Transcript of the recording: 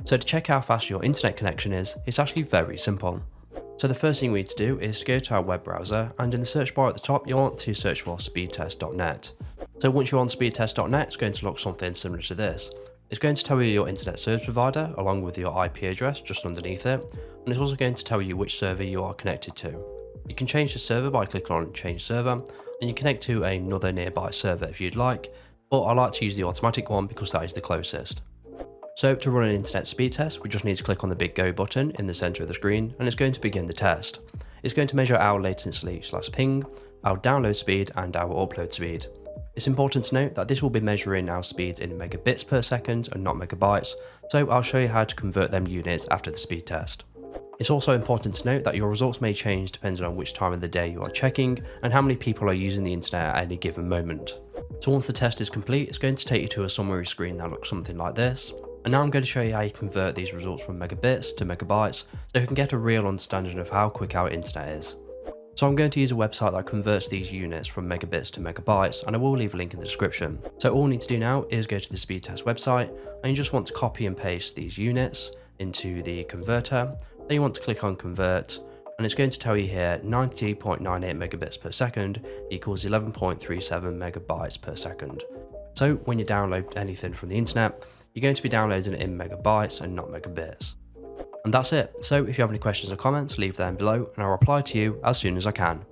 So to check how fast your internet connection is, it's actually very simple. So the first thing we need to do is to go to our web browser, and in the search bar at the top, you want to search for speedtest.net. So once you're on speedtest.net, it's going to look something similar to this. It's going to tell you your internet service provider along with your IP address just underneath it, and it's also going to tell you which server you are connected to. You can change the server by clicking on change server, and you connect to another nearby server if you'd like, but I like to use the automatic one because that is the closest. So to run an internet speed test, we just need to click on the big go button in the center of the screen, and it's going to begin the test. It's going to measure our latency/ping, our download speed, and our upload speed. It's important to note that this will be measuring our speeds in megabits per second and not megabytes, so I'll show you how to convert them units after the speed test. It's also important to note that your results may change depending on which time of the day you are checking and how many people are using the internet at any given moment. So once the test is complete, it's going to take you to a summary screen that looks something like this. And now I'm going to show you how you convert these results from megabits to megabytes so you can get a real understanding of how quick our internet is. So I'm going to use a website that converts these units from megabits to megabytes, and I will leave a link in the description. So all we need to do now is go to the speed test website, and you just want to copy and paste these units into the converter. Then you want to click on convert, and it's going to tell you here 90.98 megabits per second equals 11.37 megabytes per second. So when you download anything from the internet, you're going to be downloading it in megabytes and not megabits. And that's it. So if you have any questions or comments, leave them below and I'll reply to you as soon as I can.